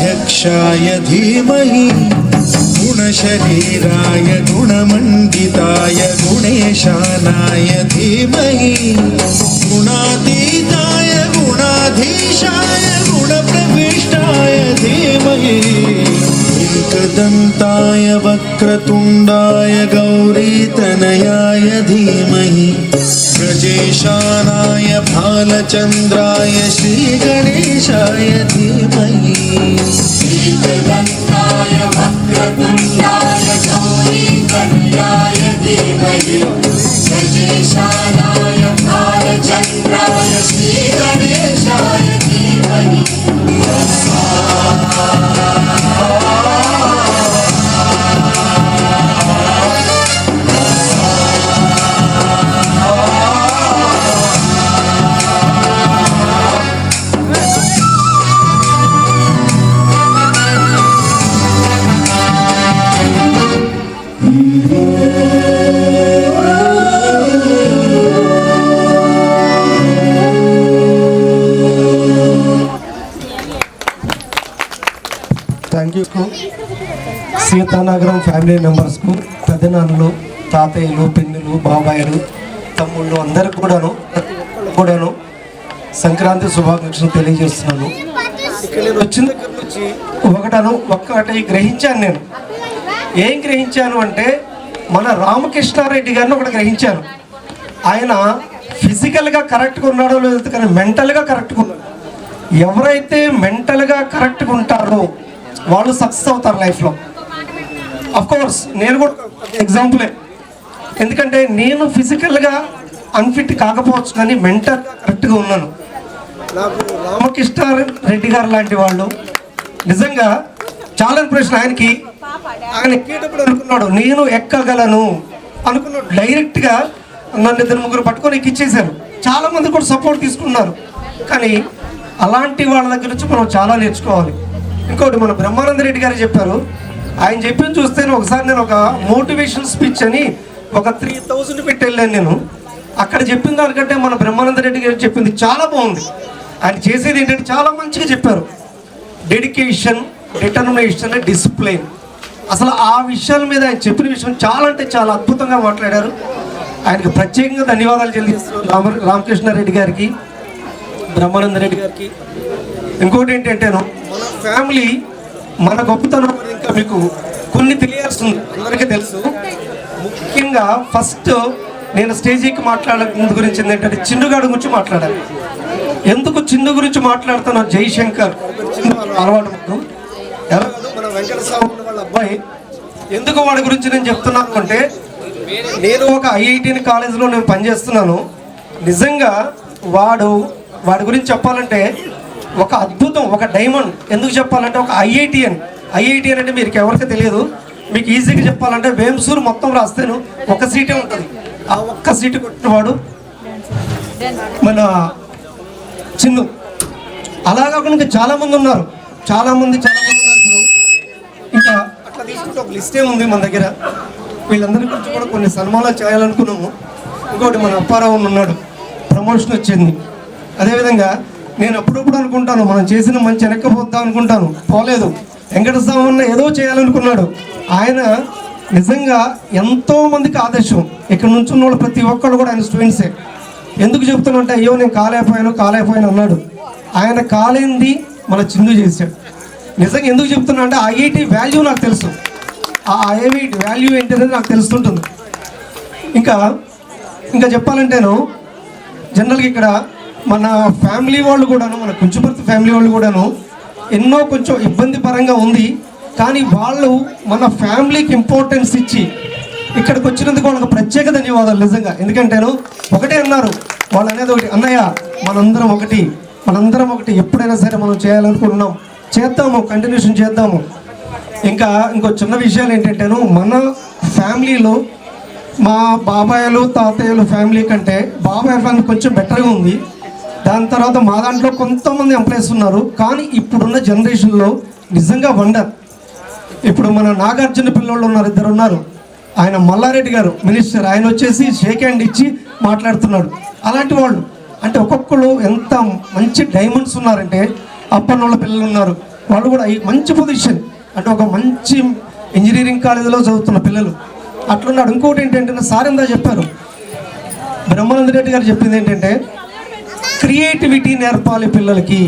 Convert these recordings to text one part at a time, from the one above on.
गणाध्यक्षाय धीमहि गुणशरीराय गुणमण्डिताय गुणेशानाय धीमहि गुणातीताय गुणाधीशाय गुणप्रविष्टाय धीमहि एकदन्ताय वक्रतुण्डाय गौरीतनयाय धीमहि गजेशानाय भालचन्द्राय श्रीगणेशाय धीमहि एकदन्ताय वक्रतुण्डाय गौरीतनयाय धीमहि गजेशानाय भालचन्द्राय श्रीगणेशाय धीमहि థ్యాంక్ యూ సీతానగరం ఫ్యామిలీ మెంబర్స్కు పెద్దనాన్నలు తాతయ్యలు పిన్నులు బాబాయిలు తమ్ముళ్ళు అందరికి కూడాను సంక్రాంతి శుభాకాంక్షలు తెలియజేస్తున్నాను. ఇక్కడ నేను వచ్చిన దగ్గర నుంచి ఒక్కటి గ్రహించాను. నేను ఏం గ్రహించాను అంటే మన రామకృష్ణారెడ్డి గారిని ఒకటి గ్రహించాను. ఆయన ఫిజికల్గా కరెక్ట్గా ఉన్నాడో లేదో కానీ మెంటల్గా కరెక్ట్గా ఉన్నాడు. ఎవరైతే మెంటల్గా కరెక్ట్గా ఉంటారో వాళ్ళు సక్సెస్ అవుతారు లైఫ్లో. అఫ్కోర్స్ నేను కూడా ఎగ్జాంపులే. ఎందుకంటే నేను ఫిజికల్గా అన్ఫిట్ కాకపోవచ్చు కానీ మెంటల్గా కరెక్ట్గా ఉన్నాను. నాకు రామకృష్ణారెడ్డి గారు లాంటి వాళ్ళు నిజంగా చాలా ఇంప్రెషన్. ఆయన ఎక్కేటప్పుడు అనుకున్నాడు నేను ఎక్కగలను అనుకున్నాడు. డైరెక్ట్గా నన్ను 2-3 పట్టుకొని ఎక్కిచ్చేశారు. చాలామంది కూడా సపోర్ట్ తీసుకున్నారు. కానీ అలాంటి వాళ్ళ దగ్గర నుంచి మనం చాలా నేర్చుకోవాలి. ఇంకోటి మన బ్రహ్మానంద రెడ్డి గారు చెప్పారు. ఆయన చెప్పింది చూస్తే ఒకసారి నేను ఒక మోటివేషన్ స్పీచ్ అని ఒక 3000 పెట్టి వెళ్ళాను నేను. అక్కడ చెప్పిన దానికంటే మన బ్రహ్మానంద రెడ్డి గారు చెప్పింది చాలా బాగుంది. ఆయన చేసేది ఏంటంటే చాలా మంచిగా చెప్పారు. Dedication, determination, discipline. అసలు ఆ విషయాల మీద ఆయన చెప్పిన విషయం చాలా అంటే చాలా అద్భుతంగా మాట్లాడారు. ఆయనకు ప్రత్యేకంగా ధన్యవాదాలు చెల్లిస్తున్నాను రామకృష్ణారెడ్డి గారికి, బ్రహ్మానంద రెడ్డి గారికి. ఇంకోటి ఏంటంటే మన ఫ్యామిలీ మన గొప్పతనం ఇంకా మీకు కొన్ని తెలియాల్సింది. అందరికీ తెలుసు. ముఖ్యంగా ఫస్ట్ నేను స్టేజీకి మాట్లాడే గురించి ఏంటంటే చిన్నుగాడు గురించి మాట్లాడాలి. ఎందుకు చిన్ను గురించి మాట్లాడుతానో జయశంకర్ అలవాటు మన వెంకట స్వామి వాళ్ళ అబ్బాయి. ఎందుకు వాడి గురించి నేను చెప్తున్నాను అంటే నేను ఒక ఐఐటి కాలేజీలో నేను పనిచేస్తున్నాను. నిజంగా వాడి గురించి చెప్పాలంటే ఒక అద్భుతం, ఒక డైమండ్. ఎందుకు చెప్పాలంటే ఒక ఐఐటిఎన్ అంటే మీకు ఎవరికీ తెలియదు. మీకు ఈజీగా చెప్పాలంటే వేమ్సూరు మొత్తం రాస్తేను ఒక సీటే ఉంటుంది. ఆ ఒక్క సీటు కొట్టినవాడు మన చిన్ను. అలా కాకుండా ఇంకా చాలామంది ఉన్నారు. ఇప్పుడు ఇంకా అట్లా తీసుకుంటే ఒక లిస్టే ఉంది మన దగ్గర. వీళ్ళందరి గురించి కూడా కొన్ని సన్మానాలు చేయాలనుకున్నాము. ఇంకోటి మన అప్పారావు ఉన్నాడు, ప్రమోషన్ వచ్చింది. అదేవిధంగా నేను అప్పుడప్పుడు అనుకుంటాను మనం చేసిన మంచి వెనక్కపోద్దాం అనుకుంటాను, పోలేదు. వెంకటస్వామి ఏదో చేయాలనుకున్నాడు. ఆయన నిజంగా ఎంతో మందికి ఆదర్శం. ఇక్కడ నుంచి ఉన్న వాళ్ళు ప్రతి ఒక్కళ్ళు కూడా ఆయన స్టూడెంట్సే. ఎందుకు చెప్తానంటే అయ్యో నేను కాలేకపోయాను అన్నాడు. ఆయన కాలేంది మన చిన్ను చేశాడు. నిజంగా ఎందుకు చెప్తున్నా అంటే ఐఐటి వాల్యూ నాకు తెలుసు. ఆ ఐఐటి వాల్యూ ఏంటనేది నాకు తెలుస్తుంటుంది. ఇంకా చెప్పాలంటేను జనరల్గా ఇక్కడ మన ఫ్యామిలీ వాళ్ళు కూడాను, మన కుంచుపర్తి ఫ్యామిలీ వాళ్ళు కూడాను ఎన్నో కొంచెం ఇబ్బంది పరంగా ఉంది. కానీ వాళ్ళు మన ఫ్యామిలీకి ఇంపార్టెన్స్ ఇచ్చి ఇక్కడికి వచ్చినందుకు వాళ్ళకి ప్రత్యేక ధన్యవాదాలు నిజంగా. ఎందుకంటేను ఒకటే అన్నారు వాళ్ళు అనేది ఒకటి, అన్నయ్య మనందరం ఒకటి ఎప్పుడైనా సరే మనం చేయాలనుకుంటున్నాం, చేద్దాము, కంటిన్యూషన్ చేద్దాము. ఇంకో చిన్న విషయాలు ఏంటంటేను మన ఫ్యామిలీలో మా బాబాయ్యలు తాతయ్యలు ఫ్యామిలీ కంటే బాబాయ్ ఫ్యామిలీ కొంచెం బెటర్గా ఉంది. దాని తర్వాత మా దాంట్లో కొంతమంది ఎంప్లాయీస్ ఉన్నారు. కానీ ఇప్పుడున్న జనరేషన్లో నిజంగా వండర్. ఇప్పుడు మన నాగార్జున పిల్లోళ్ళు ఉన్నారు, 2 ఉన్నారు. ఆయన మల్లారెడ్డి గారు మినిస్టర్, ఆయన వచ్చేసి షేక్ హ్యాండ్ ఇచ్చి మాట్లాడుతున్నాడు. అలాంటి వాళ్ళు అంటే ఒక్కొక్కరు ఎంత మంచి డైమండ్స్ ఉన్నారంటే అప్పన్నోళ్ళ పిల్లలు ఉన్నారు. వాళ్ళు కూడా ఈ మంచి పొజిషన్, అంటే ఒక మంచి ఇంజనీరింగ్ కాలేజీలో చదువుతున్న పిల్లలు అట్లున్నాడు. ఇంకోటి ఏంటంటే సార్ ఇందా చెప్పారు, బ్రహ్మానంద రెడ్డి గారు చెప్పింది ఏంటంటే క్రియేటివిటీ నేర్పాలి పిల్లలకి.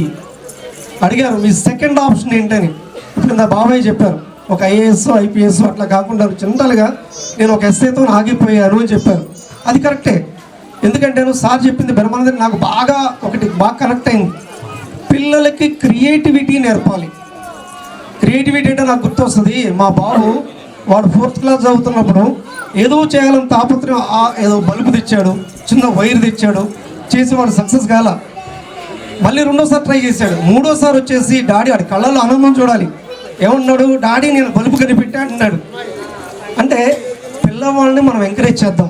అడిగారు మీ సెకండ్ ఆప్షన్ ఏంటని. ఇప్పుడు నా బాబాయ్ చెప్పారు ఒక ఐఏఎస్ ఐపీఎస్ అట్లా కాకుండా జనరల్గా నేను ఒక ఎస్ఐతో ఆగిపోయాను అని చెప్పారు. అది కరెక్టే, ఎందుకంటే సార్ చెప్పింది బ్రహ్మానంద రెడ్డి నాకు బాగా కనెక్ట్ అయింది. పిల్లలకి క్రియేటివిటీ నేర్పాలి. క్రియేటివిటీ అంటే నాకు గుర్తొస్తుంది, మా బాబు వాడు 4th క్లాస్ చదువుతున్నప్పుడు ఏదో చేయాలని తాపత్రయం, ఏదో బల్బు తెచ్చాడు, చిన్న వైర్ తెచ్చాడు, చేసి వాడు సక్సెస్ కాల. మళ్ళీ 2వ సారి ట్రై చేశాడు. 3వ సారి వచ్చేసి డాడీ వాడి కళ్ళలో ఆనందం చూడాలి. ఏమన్నాడు, డాడీ నేను బల్బు కనిపెట్టా అంటున్నాడు. అంటే పిల్లవాళ్ళని మనం ఎంకరేజ్ చేద్దాం.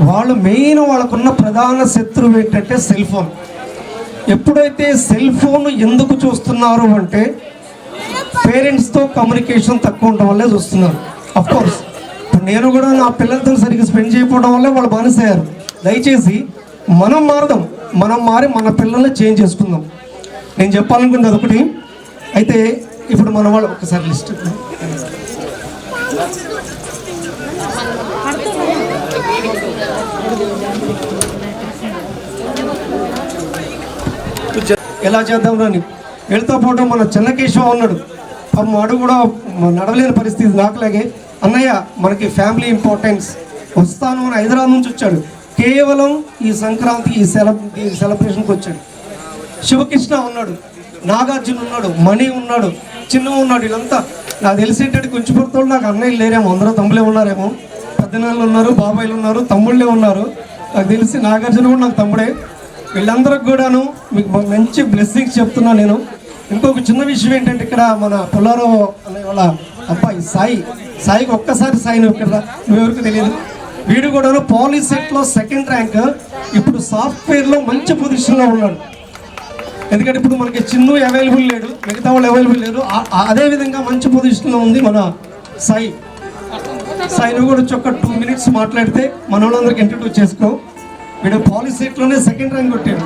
వాళ్ళు మెయిన్ వాళ్ళకున్న ప్రధాన శత్రువు ఏంటంటే సెల్ ఫోన్. ఎప్పుడైతే సెల్ ఫోన్ ఎందుకు చూస్తున్నారు అంటే పేరెంట్స్తో కమ్యూనికేషన్ తక్కువ ఉండడం వల్లే చూస్తున్నారు. అఫ్కోర్స్ ఇప్పుడు నేను కూడా నా పిల్లలతో సరిగ్గా స్పెండ్ చేయకపోవడం వల్లే వాళ్ళు బానిసయ్యారు. దయచేసి మనం మారదాం, మనం మారి మన పిల్లల్ని చేంజ్ చేసుకుందాం. నేను చెప్పాలనుకున్నది ఒకటి. అయితే ఇప్పుడు మన వాళ్ళు ఒకసారి లిస్ట్ ఎలా చేద్దాం రాని వెళ్తా పోవడం. మన చెన్నకేశవ ఉన్నాడు, పాపం వాడు కూడా నడవలేని పరిస్థితి నాకులాగే. అన్నయ్య మనకి ఫ్యామిలీ ఇంపార్టెన్స్, వస్తాను అని హైదరాబాద్ నుంచి వచ్చాడు. కేవలం ఈ సంక్రాంతి ఈ సెలబ్రేషన్కి వచ్చాడు. శివకృష్ణ ఉన్నాడు, నాగార్జున ఉన్నాడు, మణి ఉన్నాడు, చిన్న ఉన్నాడు. వీళ్ళంతా నాకు తెలిసేటట్టు కొంచెం పుడతాడు. నాకు అన్నయ్యలు లేరేమో, అందరూ తమ్ముళ్ళే ఉన్నారేమో. పెద్దనాళ్ళు ఉన్నారు, బాబాయిలు ఉన్నారు, తమ్ముళ్ళే ఉన్నారు. నాకు తెలిసి నాగార్జున కూడా నాకు తమ్ముడే. వీళ్ళందరికి కూడాను మీకు మంచి బ్లెస్సింగ్స్ చెప్తున్నాను నేను. ఇంకొక చిన్న విషయం ఏంటంటే ఇక్కడ మన పుల్లారావు అనే వాళ్ళ అబ్బాయి సాయికి ఒక్కసారి సాయి నువ్వెవరికి తెలియదు. వీడు కూడా పాలిసెట్లో 2nd ర్యాంక్, ఇప్పుడు సాఫ్ట్వేర్లో మంచి పొజిషన్లో ఉన్నాడు. ఎందుకంటే ఇప్పుడు మనకి చిన్ను అవైలబుల్ లేడు, మిగతా వాళ్ళు అవైలబుల్ లేరు. అదేవిధంగా మంచి పొజిషన్లో ఉంది మన సాయి. నువ్వు కూడా వచ్చి ఒక 2 minutes మాట్లాడితే మన వాళ్ళందరికీ ఇంట్రడ్యూస్ చేసుకో. వీడు పాలిసెట్లోనే 2nd ర్యాంక్ కొట్టాడు.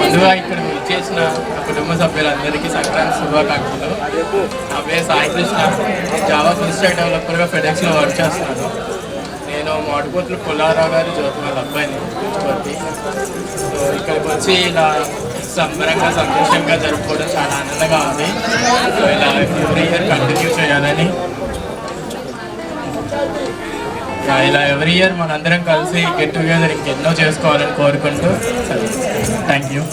ముందుగా ఇక్కడ చేసిన కుటుంబ సభ్యులందరికీ సంక్రాంతి శుభాకాంక్షలు. నా పేరు Sai Krishna, Java full stack డెవలపర్గా ఫెడెక్స్లో వర్క్ చేస్తున్నాను. నేను మాడుకోతులు పుల్లారావు గారి జ్యోతి వాళ్ళ అబ్బాయిని చూసుకోండి. సో ఇక్కడికి వచ్చి ఇలా సంబరంగా సంతోషంగా జరుపుకోవడం చాలా ఆనందంగా ఉంది. సో ఇలా ఎవ్రీ ఇయర్ కంటిన్యూ చేయాలని, ఇలా ఎవ్రీ ఇయర్ మనందరం కలిసి గెట్ టుగెదర్ ఇంకెన్నో చేసుకోవాలని కోరుకుంటూ థ్యాంక్ యూ.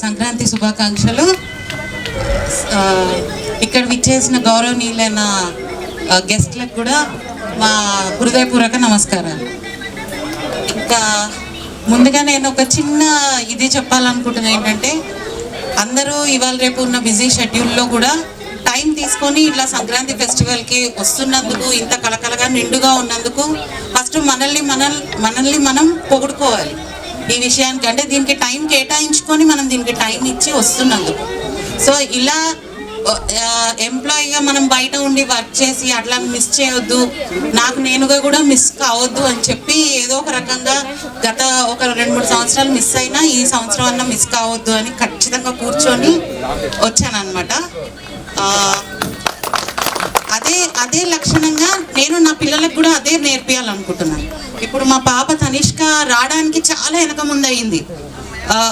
సంక్రాంతి శుభాకాంక్షలు. ఇక్కడ విచ్చేసిన గౌరవనీయులైన గెస్ట్లకు కూడా మా హృదయపూర్వక నమస్కారాలు. ఇంకా ముందుగా నేను ఒక చిన్న ఇది చెప్పాలనుకుంటున్నాను. ఏంటంటే అందరూ ఇవాళ రేపు ఉన్న బిజీ షెడ్యూల్లో కూడా టైం తీసుకొని ఇట్లా సంక్రాంతి ఫెస్టివల్కి వస్తున్నందుకు, ఇంత కలకలగా నిండుగా ఉన్నందుకు ఫస్ట్ మనల్ని మనం పొగుడుకోవాలి ఈ విషయానికి. అంటే దీనికి టైం కేటాయించుకొని మనం దీనికి టైం ఇచ్చి వస్తున్నందుకు. సో ఇలా ఎంప్లాయీగా మనం బయట ఉండి వర్క్ చేసి అట్లా మిస్ చేయొద్దు, నాకు నేనుగా కూడా మిస్ కావద్దు అని చెప్పి ఏదో ఒక రకంగా గత ఒక 2-3 సంవత్సరాలు మిస్ అయినా ఈ సంవత్సరం అన్నా మిస్ కావద్దు అని ఖచ్చితంగా కూర్చొని వచ్చానమాట. అదే లక్షణంగా నేను నా పిల్లలకు కూడా అదే నేర్పియాలనుకుంటున్నాను. ఇప్పుడు మా పాప తనిష్క రావడానికి చాలా వెనక ముందు అయింది.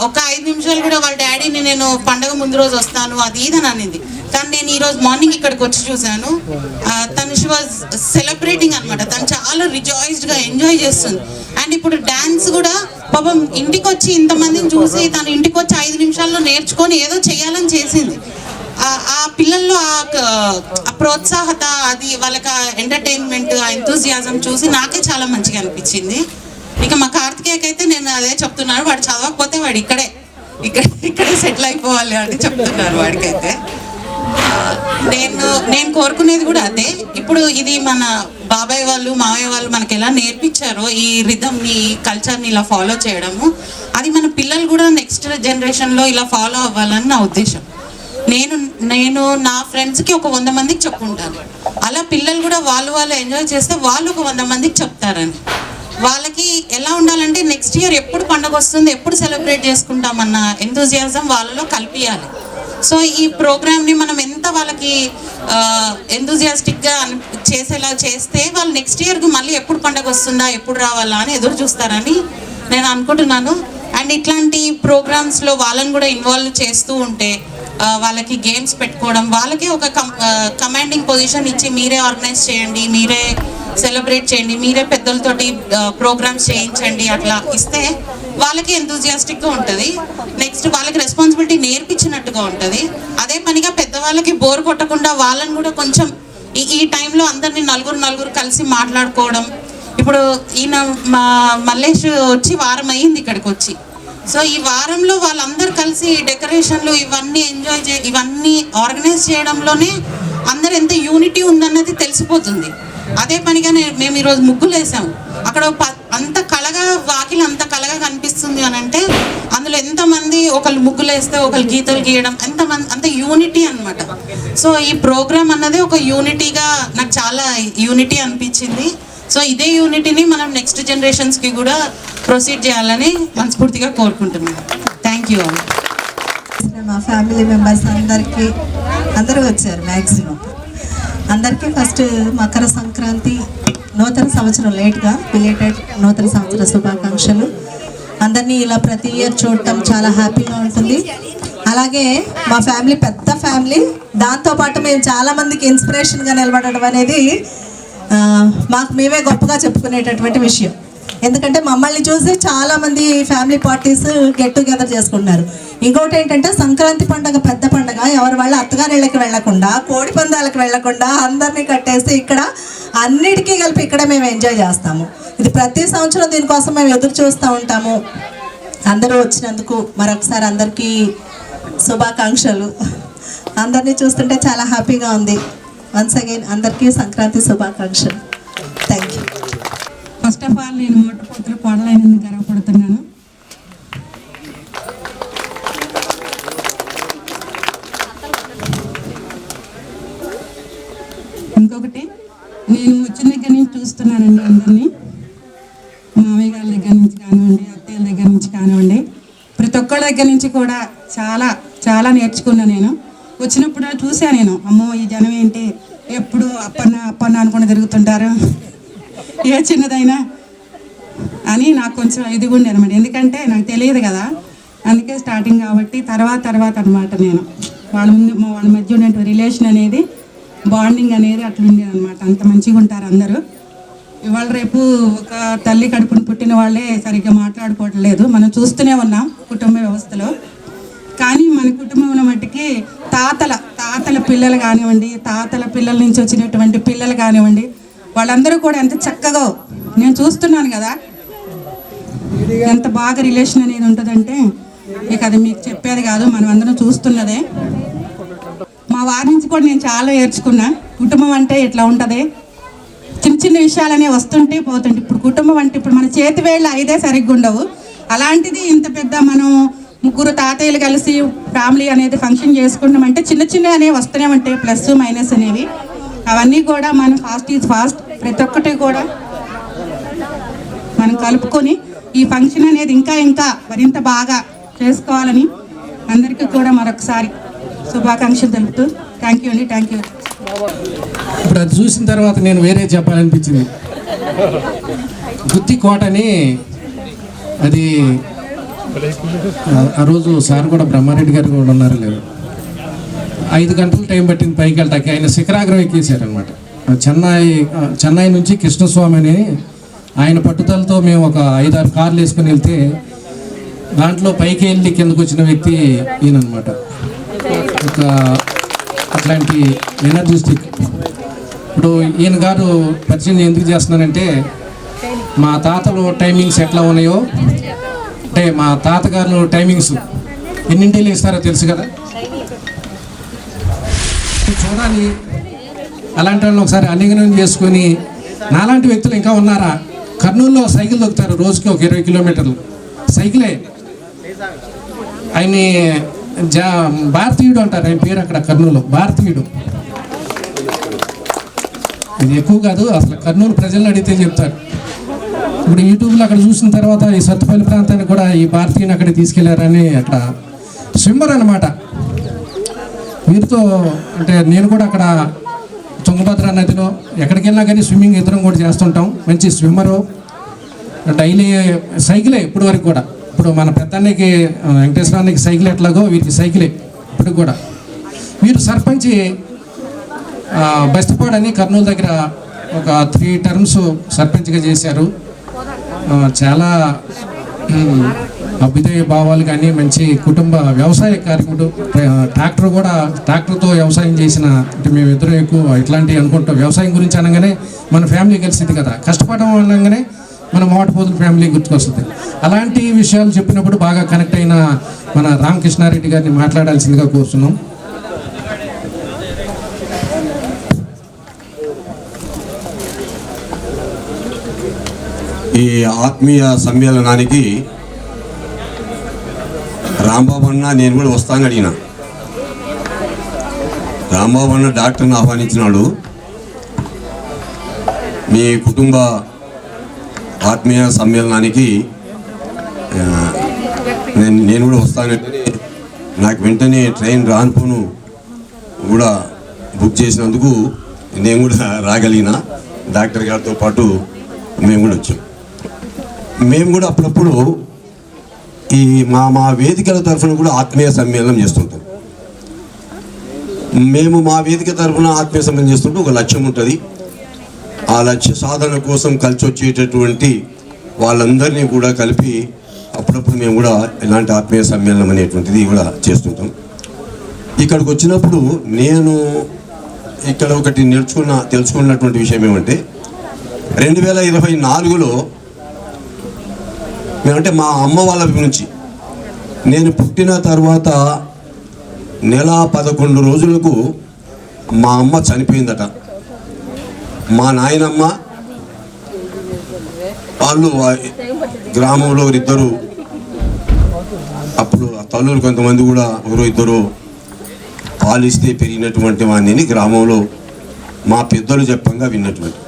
ఒక 5 నిమిషాలు కూడా వాళ్ళ డాడీని నేను పండగ ముందు రోజు వస్తాను అది ఇదని అనింది. కానీ నేను ఈరోజు మార్నింగ్ ఇక్కడికి వచ్చి చూశాను, తను షీ వాజ్ సెలబ్రేటింగ్ అనమాట. తను చాలా రిజాయిస్డ్గా ఎంజాయ్ చేస్తుంది. అండ్ ఇప్పుడు డ్యాన్స్ కూడా పాపం ఇంటికి వచ్చి ఇంతమందిని చూసి తను ఇంటికి వచ్చి 5 నిమిషాల్లో నేర్చుకొని ఏదో చేయాలని చేసింది. ఆ పిల్లల్లో ఆ ప్రోత్సాహత, అది వాళ్ళకి ఎంటర్టైన్మెంట్, ఆ ఎంతూజియాజం చూసి నాకే చాలా మంచిగా అనిపించింది. ఇక మా కార్తికేయకి అయితే నేను అదే చెప్తున్నాను, వాడు చదవకపోతే వాడు ఇక్కడే సెటిల్ అయిపోవాలి అని చెప్తున్నారు వాడికైతే. నేను కోరుకునేది కూడా అదే. ఇప్పుడు ఇది మన బాబాయ్ వాళ్ళు మావయ్య వాళ్ళు మనకి ఎలా నేర్పించారో ఈ రిథమ్ని, కల్చర్ని ఇలా ఫాలో చేయడము, అది మన పిల్లలు కూడా నెక్స్ట్ జనరేషన్లో ఇలా ఫాలో అవ్వాలని నా ఉద్దేశం. నేను నా ఫ్రెండ్స్కి ఒక 100 మందికి చెప్పుకుంటాను. అలా పిల్లలు కూడా వాళ్ళు ఎంజాయ్ చేస్తే వాళ్ళు ఒక 100 మందికి చెప్తారని. వాళ్ళకి ఎలా ఉండాలంటే నెక్స్ట్ ఇయర్ ఎప్పుడు పండుగ వస్తుంది, ఎప్పుడు సెలబ్రేట్ చేసుకుంటామన్న ఎంతూజియాజం వాళ్ళలో కల్పించాలి. సో ఈ ప్రోగ్రామ్ని మనం ఎంత వాళ్ళకి ఎంతూజియాస్టిక్గా చేసేలా చేస్తే వాళ్ళు నెక్స్ట్ ఇయర్కి మళ్ళీ ఎప్పుడు పండుగ వస్తుందా, ఎప్పుడు రావాలా అని ఎదురు చూస్తారని నేను అనుకుంటున్నాను. అండ్ ఇట్లాంటి ప్రోగ్రామ్స్లో వాళ్ళని కూడా ఇన్వాల్వ్ చేస్తూ ఉంటే వాళ్ళకి గేమ్స్ పెట్టుకోవడం, వాళ్ళకి ఒక కమాండింగ్ పొజిషన్ ఇచ్చి మీరే ఆర్గనైజ్ చేయండి, మీరే సెలబ్రేట్ చేయండి, మీరే పెద్దలతోటి ప్రోగ్రామ్స్ చేయించండి, అట్లా ఇస్తే వాళ్ళకి ఎంతూజియాస్టిక్గా ఉంటుంది. నెక్స్ట్ వాళ్ళకి రెస్పాన్సిబిలిటీ నేర్పించినట్టుగా ఉంటుంది. అదే పనిగా పెద్దవాళ్ళకి బోర్ కొట్టకుండా వాళ్ళని కూడా కొంచెం ఈ టైంలో అందరినీ నలుగురు కలిసి మాట్లాడుకోవడం. ఇప్పుడు ఈయన మల్లేష్ వచ్చి వారం అయ్యింది ఇక్కడికి వచ్చి. సో ఈ వారంలో వాళ్ళందరూ కలిసి డెకరేషన్లు ఇవన్నీ ఇవన్నీ ఆర్గనైజ్ చేయడంలోనే అందరు ఎంత యూనిటీ ఉందన్నది తెలిసిపోతుంది. అదే పనిగా మేము ఈరోజు ముగ్గులు వేసాము. అక్కడ అంత కళగా వాకిలి అంత కళగా కనిపిస్తుంది అని అంటే అందులో ఎంతమంది ఒకళ్ళు ముగ్గులు వేస్తే ఒకళ్ళు గీతలు గీయడం, అంత యూనిటీ అనమాట. సో ఈ ప్రోగ్రామ్ అన్నది ఒక యూనిటీగా నాకు చాలా యూనిటీ అనిపించింది. సో ఇదే యూనిటీని మనం నెక్స్ట్ జనరేషన్స్కి కూడా ప్రొసీడ్ చేయాలని మనస్ఫూర్తిగా కోరుకుంటున్నాను. Thank you. మా ఫ్యామిలీ మెంబర్స్ అందరూ వచ్చారు. మ్యాక్సిమం అందరికీ ఫస్ట్ మకర సంక్రాంతి నూతన సంవత్సరం లేట్గా బిలేటెడ్ నూతన సంవత్సర శుభాకాంక్షలు. అందరినీ ఇలా ప్రతి ఇయర్ చూడటం చాలా హ్యాపీగా ఉంటుంది. అలాగే మా ఫ్యామిలీ పెద్ద ఫ్యామిలీ, దాంతోపాటు మేము చాలామందికి ఇన్స్పిరేషన్గా నిలబడడం అనేది మాకు మేమే గొప్పగా చెప్పుకునేటటువంటి విషయం. ఎందుకంటే మమ్మల్ని చూసి చాలామంది ఫ్యామిలీ పార్టీస్ గెట్ టుగెదర్ చేసుకుంటున్నారు. ఇంకోటి ఏంటంటే సంక్రాంతి పండుగ పెద్ద పండుగ, ఎవరి వాళ్ళ అత్తగారిళ్ళకి వెళ్లకుండా, కోడి పందాలకు వెళ్లకుండా అందరినీ కట్టేసి ఇక్కడ అన్నిటికీ కలిపి ఇక్కడ మేము ఎంజాయ్ చేస్తాము. ఇది ప్రతి సంవత్సరం దీనికోసం మేము ఎదురు చూస్తూ ఉంటాము. అందరూ వచ్చినందుకు మరొకసారి అందరికీ శుభాకాంక్షలు. అందరినీ చూస్తుంటే చాలా హ్యాపీగా ఉంది. వన్స్ అగైన్ అందరికీ సంక్రాంతి శుభాకాంక్షలు. Thank you. First of all నేను మోటపోతులు కోడలైనందుకు గర్వపడుతున్నాను. ఇంకొకటి, నేను వచ్చిన దగ్గర నుంచి చూస్తున్నానండి అందరినీ, మామయ్య గారి దగ్గర నుంచి కానివ్వండి, అత్తయ్య దగ్గర నుంచి కానివ్వండి, ప్రతి ఒక్కళ్ళ దగ్గర నుంచి కూడా చాలా చాలా నేర్చుకున్నాను. నేను వచ్చినప్పుడు చూసాను, నేను అమ్మో ఈ జనం ఏంటి ఎప్పుడు అప్పన్న అనుకుని తిరుగుతుంటారు, ఏ చిన్నదైనా అని నాకు కొంచెం ఇదిగా ఉండే అనమాట. ఎందుకంటే నాకు తెలియదు కదా, అందుకే స్టార్టింగ్ కాబట్టి తర్వాత అనమాట నేను వాళ్ళ మధ్య ఉండే రిలేషన్ అనేది, బాండింగ్ అనేది అట్లుండేది అనమాట. అంత మంచిగా ఉంటారు అందరూ. ఇవాళ రేపు ఒక తల్లి కడుపుని పుట్టిన వాళ్ళే సరిగ్గా మాట్లాడుకోవట్లేదు, మనం చూస్తూనే ఉన్నాం కుటుంబ వ్యవస్థలో. కానీ మన కుటుంబంలో మట్టికి తాతల పిల్లలు కానివ్వండి, తాతల పిల్లల నుంచి వచ్చినటువంటి పిల్లలు కానివ్వండి, వాళ్ళందరూ కూడా ఎంత చక్కగా నేను చూస్తున్నాను కదా, ఎంత బాగా రిలేషన్ అనేది ఉంటుందంటే ఇక అది మీకు చెప్పేది కాదు, మనం అందరం చూస్తున్నదే. మా వారి నుంచి కూడా నేను చాలా నేర్చుకున్నా. కుటుంబం అంటే ఇట్లా ఉంటుంది, చిన్న విషయాలనే వస్తుంటే పోతుంటే. ఇప్పుడు కుటుంబం అంటే ఇప్పుడు మన చేతి వేళ్ళు 5 సరిగ్గా ఉండవు. అలాంటిది ఇంత పెద్ద మనం 3 తాతయ్యలు కలిసి ఫ్యామిలీ అనేది ఫంక్షన్ చేసుకుంటామంటే చిన్న అనేవి వస్తూనే ఉంటాయి, ప్లస్ మైనస్ అనేవి. అవన్నీ కూడా మనం ఫాస్ట్ ప్రతి ఒక్కటి కూడా మనం కలుపుకొని ఈ ఫంక్షన్ అనేది ఇంకా మరింత బాగా చేసుకోవాలని అందరికీ కూడా మరొకసారి శుభాకాంక్షలు తెలుపుతూ థ్యాంక్ యూ అండి. Thank you. ఇప్పుడు అది చూసిన తర్వాత నేను వేరే చెప్పాలనిపించింది. గుత్తి కోటని అది ఆ రోజు సార్ కూడా బ్రహ్మారెడ్డి గారు కూడా ఉన్నారు లేదు, 5 గంటలు టైం పట్టింది పైకి వెళ్ళటానికి. ఆయన శిఖరాగ్రం ఎక్కేశారనమాట. చెన్నై నుంచి కృష్ణస్వామి అని ఆయన పట్టుదలతో మేము ఒక 5-6 కార్లు వేసుకొని వెళ్తే దాంట్లో పైకి వెళ్ళి కిందకు వచ్చిన వ్యక్తి ఈయనమాట. ఒక అట్లాంటి ఎనర్జిస్టిక్. ఇప్పుడు ఈయన గారు పరిచయం ఎందుకు చేస్తున్నానంటే, మా తాతలు టైమింగ్స్ ఎట్లా ఉన్నాయో అంటే మా తాతగారు టైమింగ్స్ ఎన్నింటిలో ఇస్తారో తెలుసు కదా, చూడాలి. అలాంటి వాళ్ళని ఒకసారి అన్నిగనం చేసుకొని, నాలాంటి వ్యక్తులు ఇంకా ఉన్నారా? కర్నూలులో సైకిల్ దొక్కుతారు రోజుకి ఒక 20 కిలోమీటర్లు సైకిలే. ఆయన్ని భారతీయుడు అంటారు ఆయన పేరు అక్కడ కర్నూలు, భారతీయుడు. ఇది ఎక్కువ కాదు, అసలు కర్నూలు ప్రజలను అడిగితే చెప్తారు. ఇప్పుడు యూట్యూబ్లో అక్కడ చూసిన తర్వాత ఈ సత్తుపల్లి ప్రాంతానికి కూడా ఈ భారతీయుని అక్కడ తీసుకెళ్లారని అక్కడ స్విమ్మర్ అనమాట. వీరితో అంటే నేను కూడా అక్కడ తుంగభద్ర నదిలో ఎక్కడికి వెళ్ళినా కానీ స్విమ్మింగ్ ఇద్దరం కూడా చేస్తుంటాం. మంచి స్విమ్మరు, డైలీ సైకిలే ఇప్పటి వరకు కూడా. ఇప్పుడు మన పెద్దన్నకి వెంకటేశ్వరానికి సైకిల్ ఎట్లాగో వీరికి సైకిలే ఇప్పటికి కూడా. వీరు సర్పంచి బస్తిపాడు అని కర్నూలు దగ్గర ఒక 3 టర్మ్స్ సర్పంచ్గా చేశారు. చాలా అభ్యుదయ భావాలు కానీ మంచి కుటుంబ వ్యవసాయ కార్మికుడు. ట్రాక్టర్తో వ్యవసాయం చేసిన అంటే మేమిద్దరం ఎక్కువ ఇట్లాంటివి అనుకుంటాం. వ్యవసాయం గురించి అనగానే మన ఫ్యామిలీ కలిసింది కదా, కష్టపడడం అనగానే మన మోటపోతుల ఫ్యామిలీ గుర్తుకొస్తుంది. అలాంటి విషయాలు చెప్పినప్పుడు బాగా కనెక్ట్ అయిన మన రామకృష్ణారెడ్డి గారిని మాట్లాడాల్సిందిగా కోరుతున్నాం. ఈ ఆత్మీయ సమ్మేళనానికి రాంబాబు అన్న నేను కూడా వస్తానని అడిగిన. రాంబాబు అన్న డాక్టర్ని ఆహ్వానించినాడు. మీ కుటుంబ ఆత్మీయ సమ్మేళనానికి నేను కూడా వస్తానంటే నాకు వెంటనే ట్రైన్ రానుపోను కూడా బుక్ చేసినందుకు నేను కూడా రాగలిగిన. డాక్టర్ గారితో పాటు మేము కూడా వచ్చాం. మేము కూడా అప్పుడప్పుడు ఈ మా వేదికల తరఫున కూడా ఆత్మీయ సమ్మేళనం చేస్తుంటాం. మేము మా వేదిక తరఫున ఆత్మీయ సమ్మేళనం చేస్తుంటే ఒక లక్ష్యం ఉంటుంది. ఆ లక్ష్య సాధన కోసం కలిసి వచ్చేటటువంటి వాళ్ళందరినీ కూడా కలిపి అప్పుడప్పుడు మేము కూడా ఇలాంటి ఆత్మీయ సమ్మేళనం అనేటువంటిది కూడా చేస్తుంటాం. ఇక్కడికి వచ్చినప్పుడు నేను ఇక్కడ ఒకటి తెలుసుకున్నటువంటి విషయం ఏమంటే 2024లో మేమంటే మా అమ్మ వాళ్ళ నుంచి నేను పుట్టిన తర్వాత నెల 11 రోజులకు మా అమ్మ చనిపోయిందట. మా నాయనమ్మ వాళ్ళు గ్రామంలో ఇద్దరు, అప్పుడు తల్లులు కొంతమంది కూడా ఒకరు ఇద్దరు పాలిస్తే పెరిగినటువంటి వాడిని గ్రామంలో మా పెద్దలు చెప్పంగా విన్నటువంటి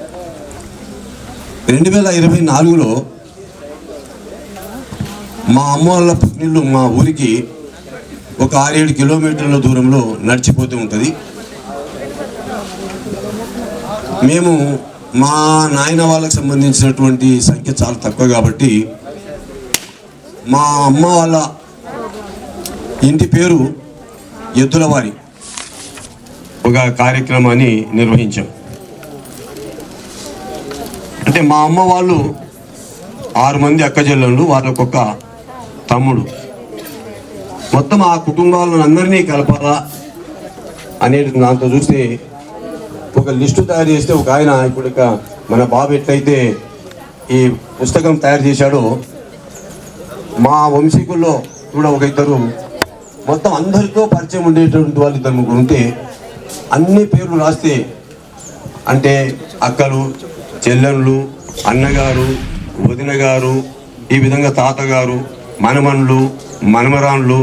2024లో మా అమ్మ వాళ్ళ పుట్టినిల్లు మా ఊరికి ఒక 6-7 కిలోమీటర్ల దూరంలో నడిచిపోతూ ఉంటుంది. మేము మా నాయన వాళ్ళకి సంబంధించినటువంటి సంఖ్య చాలా తక్కువ కాబట్టి మా అమ్మ వాళ్ళ ఇంటి పేరు ఎద్దులవారి ఒక కార్యక్రమాన్ని నిర్వహించాం. అంటే మా అమ్మ వాళ్ళు 6 మంది అక్కచెల్లెళ్ళు, వాళ్ళకొక తమ్ముడు, మొత్తం ఆ కుటుంబాలను అందరినీ కలపాలా అనేది దాంతో చూస్తే ఒక లిస్టు తయారు చేస్తే ఒక ఆయన ఇప్పుడు మన బాబు ఎట్లయితే ఈ పుస్తకం తయారు చేశాడో మా వంశీకుల్లో కూడా ఒక ఇద్దరు, మొత్తం అందరితో పరిచయం ఉండేటువంటి వాళ్ళు 2-3 ఉంటే అన్ని పేర్లు రాస్తే అంటే అక్కలు, చెల్లెళ్ళు, అన్నగారు, వదిన గారు, ఈ విధంగా తాతగారు, మనమన్లు, మనమరాన్లు,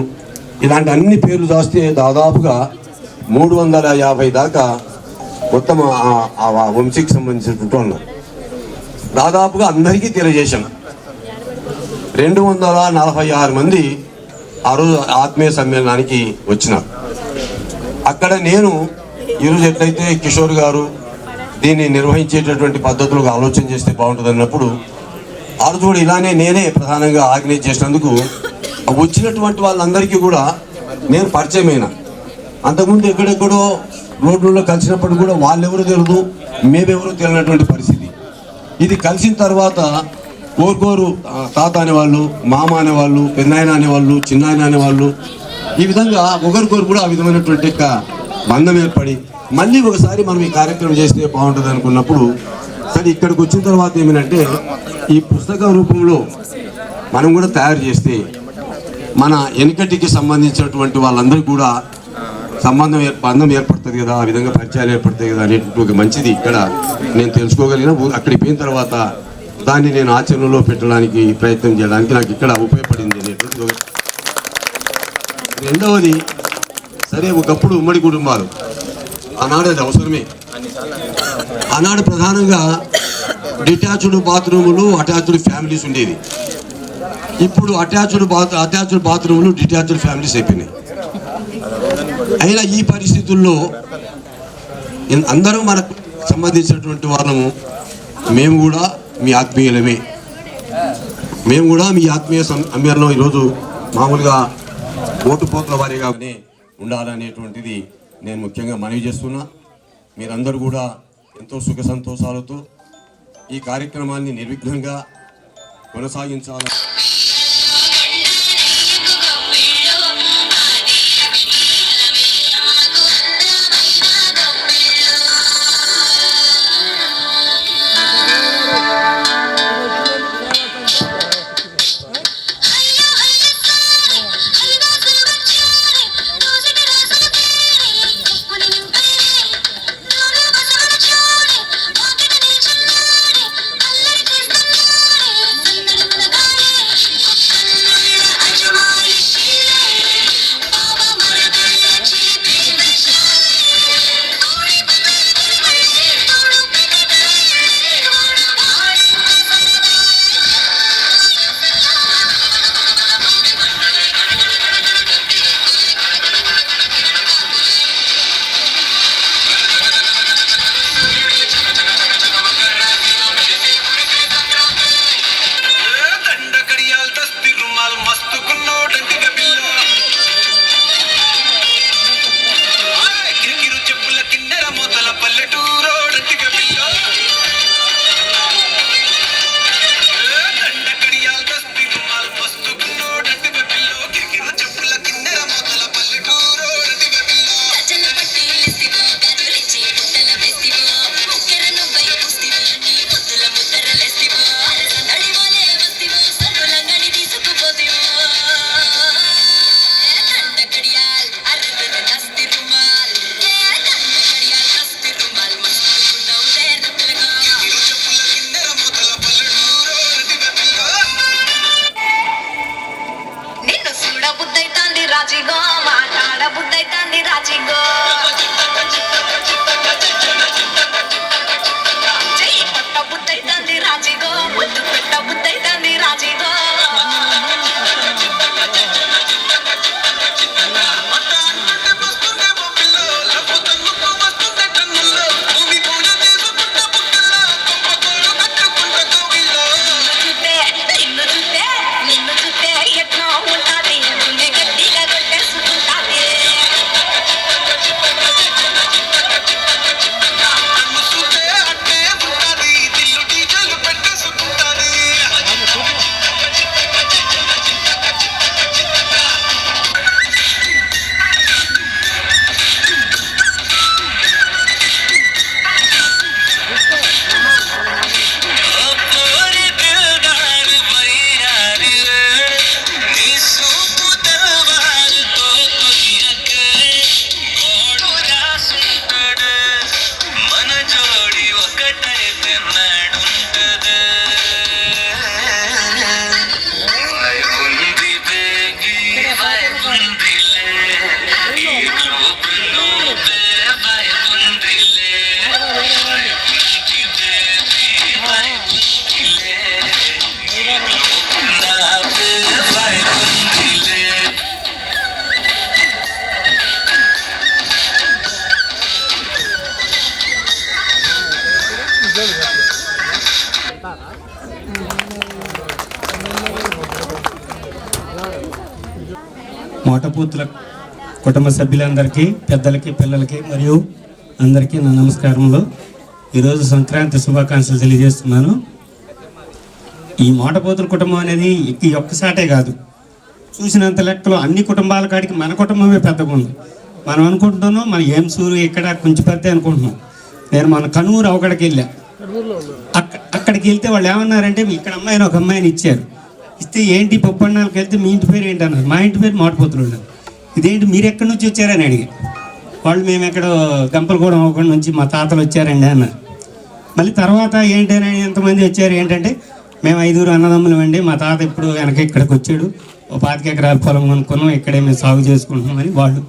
ఇలాంటి అన్ని పేర్లు రాస్తే దాదాపుగా 350 దాకా మొత్తం ఆ వంశీకి సంబంధించినటువంటి వాళ్ళు దాదాపుగా అందరికీ తెలియజేశాం. 246 మంది ఆ రోజు ఆత్మీయ సమ్మేళనానికి వచ్చినారు. అక్కడ నేను ఈరోజు ఎట్లయితే కిషోర్ గారు దీన్ని నిర్వహించేటటువంటి పద్ధతులకు ఆలోచన చేస్తే బాగుంటుంది అన్నప్పుడు ఆ రోజు కూడా ఇలానే నేనే ప్రధానంగా ఆర్గనైజ్ చేసినందుకు వచ్చినటువంటి వాళ్ళందరికీ కూడా నేను పరిచయమైన. అంతకుముందు ఎక్కడెక్కడో రోడ్లలో కలిసినప్పుడు కూడా వాళ్ళెవరో తెలియదు, మేమెవరో తెలియనటువంటి పరిస్థితి. ఇది కలిసిన తర్వాత కోరుకోరు తాత అనేవాళ్ళు, మామ అనేవాళ్ళు, పెన్నాయన అనేవాళ్ళు, చిన్నాయన అనేవాళ్ళు, ఈ విధంగా ఒకరికొరు కూడా ఆ విధమైనటువంటి బంధం ఏర్పడి మళ్ళీ ఒకసారి మనం ఈ కార్యక్రమం చేస్తే బాగుంటుంది అనుకున్నప్పుడు సరే ఇక్కడికి వచ్చిన తర్వాత ఏమిటంటే ఈ పుస్తక రూపంలో మనం కూడా తయారు చేస్తే మన వెనుకటికి సంబంధించినటువంటి వాళ్ళందరూ కూడా బంధం ఏర్పడుతుంది కదా, ఆ విధంగా పరిచయాలు ఏర్పడతాయి కదా అనేటువంటి మంచిది ఇక్కడ నేను తెలుసుకోగలిగిన. అక్కడికి పోయిన తర్వాత దాన్ని నేను ఆచరణలో పెట్టడానికి ప్రయత్నం చేయడానికి నాకు ఇక్కడ ఉపయోగపడింది అనేటువంటి రెండవది, సరే ఒకప్పుడు ఉమ్మడి కుటుంబాలు, ఆనాడు అది అవసరమే. ఆనాడు ప్రధానంగా డిటాచ్డ్ బాత్రూములు, అటాచ్డ్ ఫ్యామిలీస్ ఉండేది. ఇప్పుడు అటాచ్డ్ బాత్రూములు డిటాచ్డ్ ఫ్యామిలీస్ అయిపోయినాయి. అయినా ఈ పరిస్థితుల్లో అందరూ మనకు సంబంధించినటువంటి వాళ్ళము. మేము కూడా మీ ఆత్మీయులమే. మేము కూడా మీ ఆత్మీయ అమ్మాయిలో ఈరోజు మామూలుగా ఓటుపోట్ల వారిగానే ఉండాలనేటువంటిది నేను ముఖ్యంగా మనవి చేస్తున్నా. మీరందరూ కూడా ఎంతో సుఖ సంతోషాలతో ఈ కార్యక్రమాన్ని నిర్విఘ్నంగా కొనసాగించాలి. రాజిగో మాట్లాడ బుద్ధైతాంది రాజిగో చెయ్యి పట్ట బుద్ధైతాంది రాజిగో ముద్దు పెట్ట బుద్ధైతాంది రాజిగో మోటపూతుల కుటుంబ సభ్యులందరికీ, పెద్దలకి, పిల్లలకి మరియు అందరికీ నా నమస్కారములు. ఈరోజు సంక్రాంతి శుభాకాంక్షలు తెలియజేస్తున్నాను. ఈ మోటపూతుల కుటుంబం అనేది ఈ ఒక్కసాటే కాదు, చూసినంత లెక్కలో అన్ని కుటుంబాల కాడికి మన కుటుంబమే పెద్దగా ఉంది. మనం అనుకుంటున్నాం మన ఏం సూరు ఇక్కడ కొంచెం పెద్ద అనుకుంటున్నాం. నేను మన కనూరు ఒకడికి వెళ్ళా. అక్కడికి వెళ్తే వాళ్ళు ఏమన్నారంటే ఇక్కడ అమ్మాయిని ఒక అమ్మాయిని ఇచ్చారు. ఇస్తే ఏంటి పప్పన్నాళ్ళకి వెళ్తే మీ ఇంటి పేరు ఏంటి అన్నారు. మా ఇంటి పేరు మోటపూతులు ఉన్నారు. ఇదేంటి మీరు ఎక్కడి నుంచి వచ్చారని అడిగి, వాళ్ళు మేము ఎక్కడో గంపలగూడెం ఒకటి నుంచి మా తాతలు వచ్చారండి అన్నారు. మళ్ళీ తర్వాత ఏంటని ఎంతమంది వచ్చారు ఏంటంటే మేము 5 అన్నదమ్ములు అండి, మా తాత ఇప్పుడు వెనక ఇక్కడికి వచ్చాడు, ఓ 25 ఎకరాల పొలం కొనుక్కున్నాం, ఇక్కడే మేము సాగు చేసుకుంటున్నామని వాళ్ళు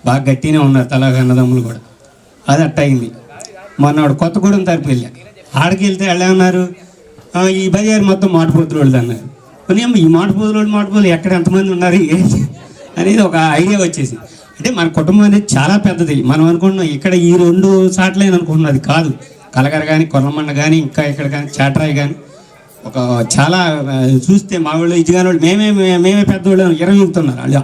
బాగా గట్టినే ఉన్నారు, తలాగా అన్నదమ్ములు కూడా. అది అట్ట అయింది. మొన్నవాడు కొత్తగూడెం తరపు వెళ్ళా, ఆడికి వెళ్తే వాళ్ళు ఏమన్నారు, ఈ బజారు మొత్తం మాటపోతులు అన్నారు. కానీ ఈ మాటపోతులు ఎక్కడ ఎంతమంది ఉన్నారు ఏంటి అనేది ఒక ఐడియా వచ్చేసి, అంటే మన కుటుంబం అనేది చాలా పెద్దది. మనం అనుకుంటున్నాం ఇక్కడ ఈ 2 సాట్లైన అనుకుంటున్నాం, అది కాదు. కలగర కానీ, కొల్లమండ కానీ, ఇంకా ఇక్కడ కానీ, చాట్రాయి కానీ, ఒక చాలా చూస్తే మా వాళ్ళు ఇదిగాని వాళ్ళు మేమే పెద్దవాళ్ళు 20 ఎక్కుతున్నారు వాళ్ళు.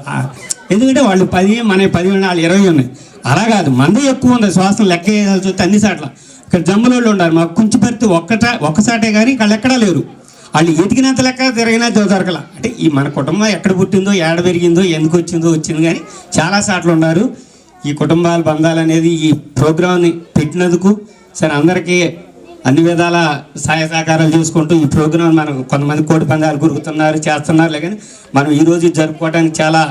ఎందుకంటే వాళ్ళు 10, మన 10 ఉన్నాయి, వాళ్ళు 20 ఉన్నాయి. అలా కాదు, మంది ఎక్కువ ఉంది. శ్వాసం లెక్క వేయాల్సి చూస్తే అన్ని సాట్ల ఇక్కడ జమ్ముల వాళ్ళు ఉన్నారు. మాకు కుంచిపర్తి ఒక్కసాటే కానీ వాళ్ళు ఎక్కడా లేరు. వాళ్ళు ఎతికినంత లెక్క తిరిగినా దొరకల. అంటే ఈ మన కుటుంబం ఎక్కడ పుట్టిందో, ఏడ పెరిగిందో, ఎందుకు వచ్చింది కానీ చాలా సార్లు ఉన్నారు. ఈ కుటుంబాల బంధాలు అనేది ఈ ప్రోగ్రామ్ని పెట్టినందుకు సరే అందరికీ అన్ని విధాల సహాయ సహకారాలు చేసుకుంటూ ఈ ప్రోగ్రాం మనం కొంతమంది కోడి పందాలు గురుగుతున్నారు, చేస్తున్నారు. కానీ మనం ఈరోజు జరుపుకోవడానికి చాలా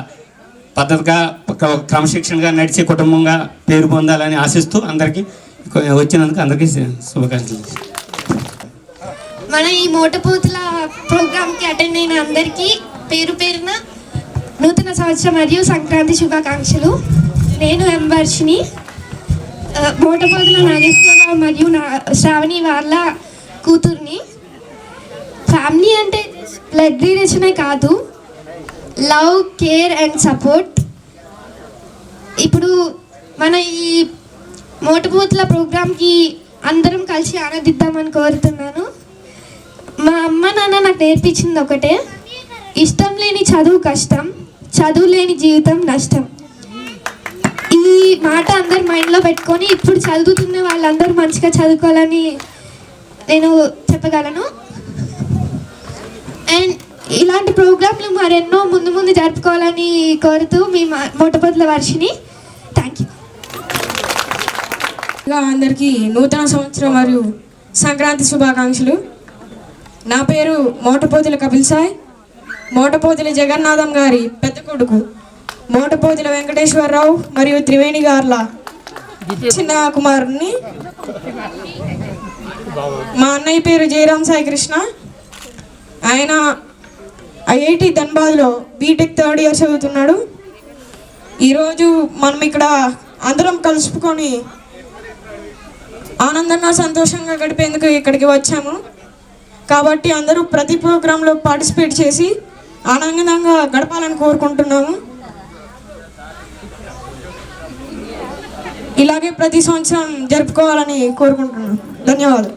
పద్ధతిగా క్రమశిక్షణగా నడిచే కుటుంబంగా పేరు పొందాలని ఆశిస్తూ అందరికీ వచ్చినందుకు అందరికీ శుభాకాంక్షలు. మన ఈ మోటపోతుల ప్రోగ్రామ్కి అటెండ్ అయిన అందరికీ పేరున నూతన సంవత్సరం మరియు సంక్రాంతి శుభాకాంక్షలు. నేను వర్షిని, మోటపోతుల నాగేశ్వరరావు మరియు శ్రావణి వాళ్ళ కూతుర్ని. ఫ్యామిలీ అంటే బ్లడ్ రిలేషనే కాదు, లవ్, కేర్ అండ్ సపోర్ట్. ఇప్పుడు మన ఈ మోటపోతుల ప్రోగ్రామ్కి అందరం కలిసి ఆనందిద్దామని కోరుతున్నాను. మా అమ్మ నాన్న నాకు నేర్పించింది ఒకటే, ఇష్టం లేని చదువు కష్టం, చదువు లేని జీవితం నష్టం. ఈ మాట అందరు మైండ్లో పెట్టుకొని ఇప్పుడు చదువుతున్న వాళ్ళందరూ మంచిగా చదువుకోవాలని నేను చెప్పగలను. అండ్ ఇలాంటి ప్రోగ్రాంలు మరెన్నో ముందు జరుపుకోవాలని కోరుతూ మీ మోటపోతుల వర్షిని. Thank you. అందరికీ నూతన సంవత్సరం మరియు సంక్రాంతి శుభాకాంక్షలు. నా పేరు మోటపోతుల కపిల్ సాయ్, మోటపోతుల జగన్నాథం గారి పెద్ద కొడుకు, మోటపోతుల వెంకటేశ్వరరావు మరియు త్రివేణి గార్ల చిన్న కుమారుని. మా అన్నయ్య పేరు జయరాం సాయి కృష్ణ, ఆయన ఐఐటి ధన్బాద్లో బీటెక్ 3rd ఇయర్ చదువుతున్నాడు. ఈరోజు మనం ఇక్కడ అందరం కలుసుకొని ఆనందంగా సంతోషంగా గడిపేందుకు ఇక్కడికి వచ్చాము. కాబట్టి అందరూ ప్రతి ప్రోగ్రాంలో పార్టిసిపేట్ చేసి ఆనందంగా గడపాలని కోరుకుంటున్నాము. ఇలాగే ప్రతి సంవత్సరం జరుపుకోవాలని కోరుకుంటున్నాను. ధన్యవాదాలు.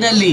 వైరల్లీ.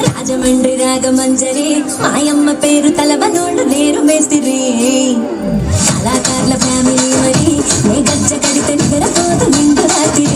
రాజమండ్రి రాగమంజరి మాయమ్మ పేరు తలవనోళ్ళు లేరు మేస్తిరి కళాకారుల ఫ్యామిలీ మరి నే గజ్జ కడితే నిద్రపోదు నిండు రాత్రి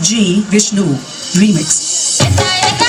G. Vishnu remix.